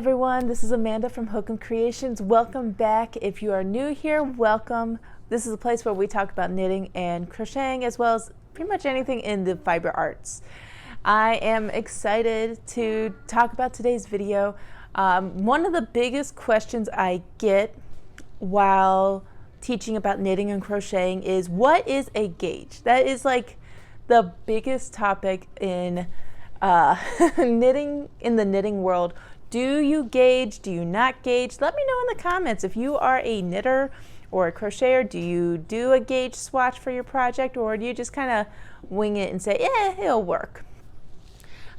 everyone, this is Amanda from Hookemcreations. Welcome back. If you are new here, welcome. This is a place where we talk about knitting and crocheting as well as pretty much anything in the fiber arts. I am excited to talk about today's video. One of the biggest questions I get while teaching about knitting and crocheting is, what is a gauge? That is like the biggest topic in knitting, in the knitting world. Do you gauge? Do you not gauge? Let me know in the comments if you are a knitter or a crocheter. Do you do a gauge swatch for your project, or do you just kind of wing it and say, it'll work?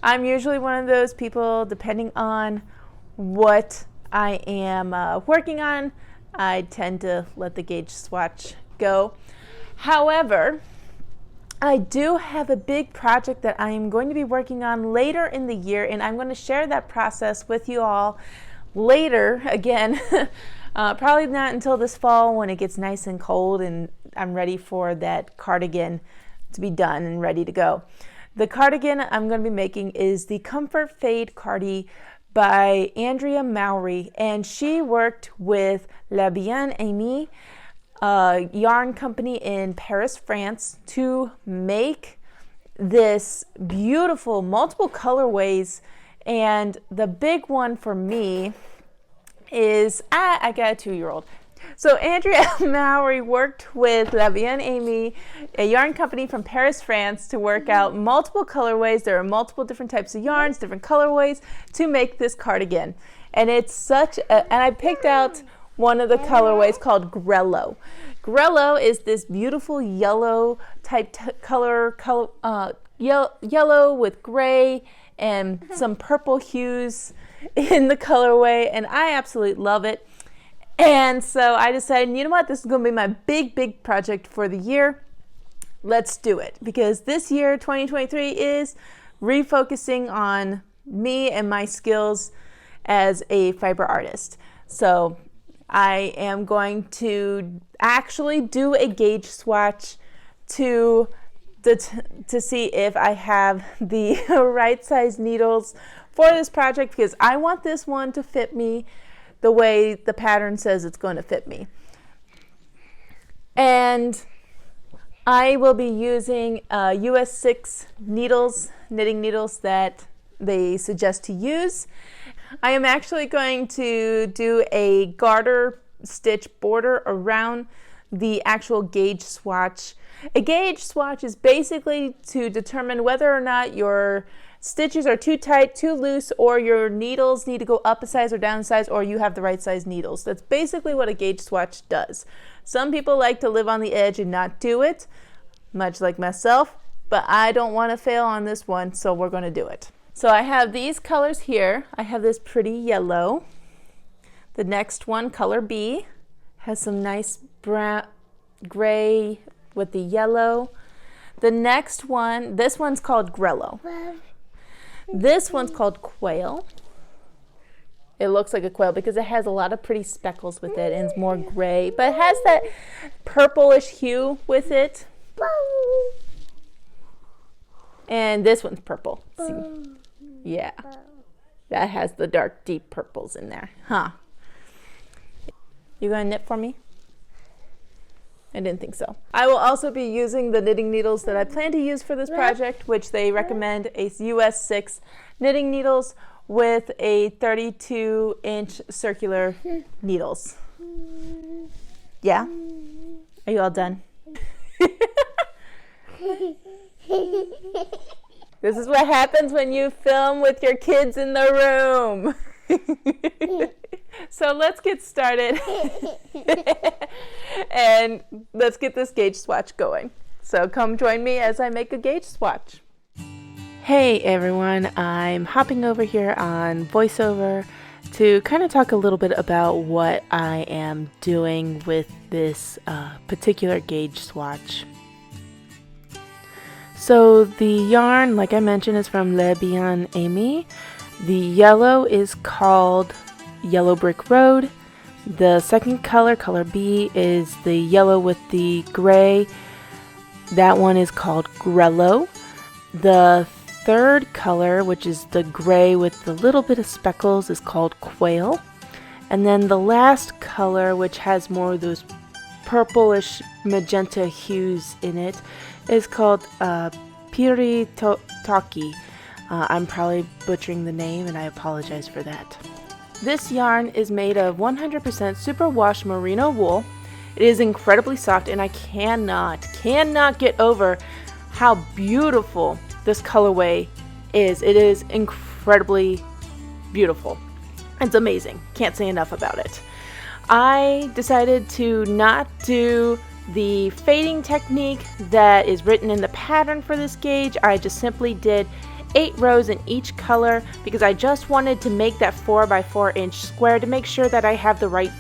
I'm usually one of those people, depending on what I am working on, I tend to let the gauge swatch go. However, I do have a big project that I am going to be working on later in the year, and I'm going to share that process with you all later. Again, probably not until this fall when it gets nice and cold and I'm ready for that cardigan to be done and ready to go. The cardigan I'm going to be making is the Comfort Fade Cardi by Andra Mowry, and she worked with linktr.ee, yarn company in Paris, France, to make this beautiful multiple colorways. And the big one for me is I got a 2-year-old. So Andra Mowry worked with linktr.ee, a yarn company from Paris, France, to work out multiple colorways. There are multiple different types of yarns, different colorways to make this cardigan. And it's such a, and I picked out one of the colorways called Grello. Grello is this beautiful yellow type color, yellow with gray and some purple hues in the colorway, and I absolutely love it. And so I decided, you know what, this is going to be my big project for the year. Let's do it, because this year, 2023, is refocusing on me and my skills as a fiber artist. So I am going to actually do a gauge swatch to see if I have the right size needles for this project, because I want this one to fit me the way the pattern says it's going to fit me. And I will be using US 6 needles, knitting needles that they suggest to use. I am actually going to do a garter stitch border around the actual gauge swatch. A gauge swatch is basically to determine whether or not your stitches are too tight, too loose, or your needles need to go up a size or down a size, or you have the right size needles. That's basically what a gauge swatch does. Some people like to live on the edge and not do it, much like myself, but I don't want to fail on this one, so we're going to do it. So I have these colors here. I have this pretty yellow. The next one, color B, has some nice brown, gray with the yellow. The next one, this one's called Grello. This one's called Quail. It looks like a quail because it has a lot of pretty speckles with it and it's more gray, but it has that purplish hue with it. And this one's purple. See? Yeah, that has the dark, deep purples in there, huh? You gonna knit for me? I didn't think so. I will also be using the knitting needles that I plan to use for this project, which they recommend a US 6 knitting needles with a 32-inch circular needles. Yeah? Are you all done? This is what happens when you film with your kids in the room. So let's get started and let's get this gauge swatch going. So come join me as I make a gauge swatch. Hey everyone, I'm hopping over here on VoiceOver to kind of talk a little bit about what I am doing with this particular gauge swatch. So the yarn, like I mentioned, is from linktr.ee. The yellow is called Yellow Brick Road. The second color, color B, is the yellow with the gray. That one is called Grello. The third color, which is the gray with the little bit of speckles, is called Quail. And then the last color, which has more of those purplish magenta hues in it, is called Piritaki. I'm probably butchering the name, and I apologize for that. This yarn is made of 100% superwash merino wool. It is incredibly soft, and I cannot get over how beautiful this colorway is. It is incredibly beautiful. It's amazing. Can't say enough about it. I decided to not do the fading technique that is written in the pattern for this gauge. I just simply did 8 rows in each color because I just wanted to make that 4x4 inch square to make sure that I have the right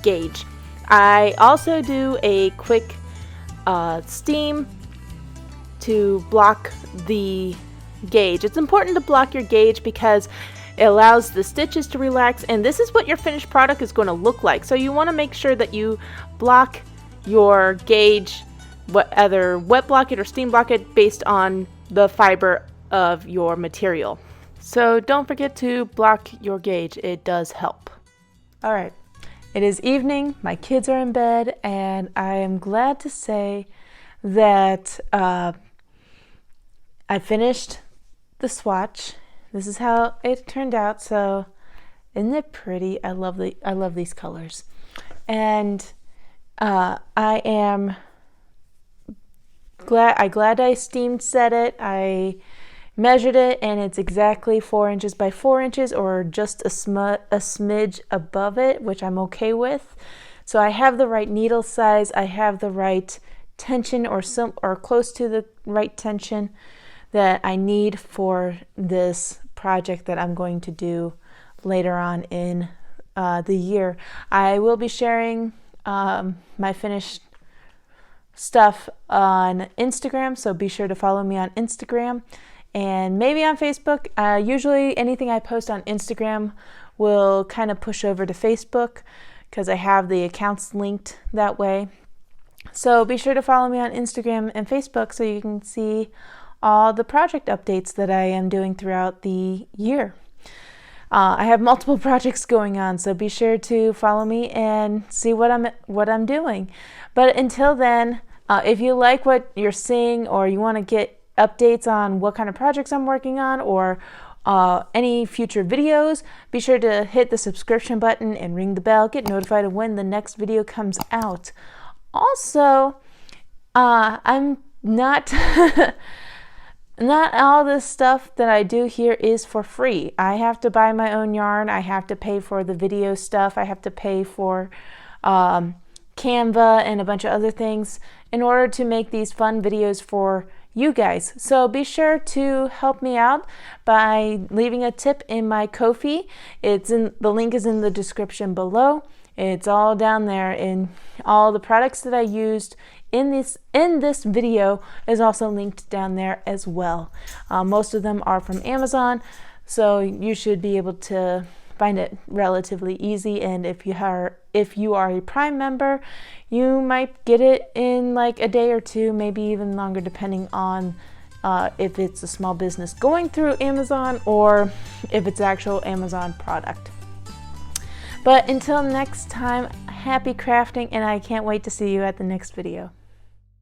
gauge. I also do a quick steam to block the gauge. It's important to block your gauge because it allows the stitches to relax, and this is what your finished product is going to look like. So you want to make sure that you block your gauge, either wet block it or steam block it based on the fiber of your material. So don't forget to block your gauge. It does help. All right. It is evening, my kids are in bed, and I am glad to say that I finished the swatch. This is how it turned out. So isn't it pretty? I love these colors. And I am glad I steam set it. I measured it, and it's exactly 4 inches by 4 inches, or just a smidge above it, which I'm okay with. So I have the right needle size, I have the right tension, or close to the right tension that I need for this project that I'm going to do later on in the year. I will be sharing my finished stuff on Instagram, so be sure to follow me on Instagram. And maybe on Facebook. Usually anything I post on Instagram will kind of push over to Facebook because I have the accounts linked that way. So be sure to follow me on Instagram and Facebook so you can see all the project updates that I am doing throughout the year. I have multiple projects going on, so be sure to follow me and see what I'm doing. But until then, if you like what you're seeing, or you want to get updates on what kind of projects I'm working on, or any future videos, be sure to hit the subscription button and ring the bell. Get notified of when the next video comes out. Also, I'm not not all this stuff that I do here is for free. I have to buy my own yarn. I have to pay for the video stuff. I have to pay for Canva and a bunch of other things in order to make these fun videos for you guys. So be sure to help me out by leaving a tip in my Ko-fi. The link is in the description below. It's all down there, and all the products that I used in this video is also linked down there as well. Most of them are from Amazon, so you should be able to find it relatively easy. And if you are a Prime member, you might get it in like a day or two, maybe even longer, depending on if it's a small business going through Amazon or if it's actual Amazon product. But until next time, happy crafting, and I can't wait to see you at the next video.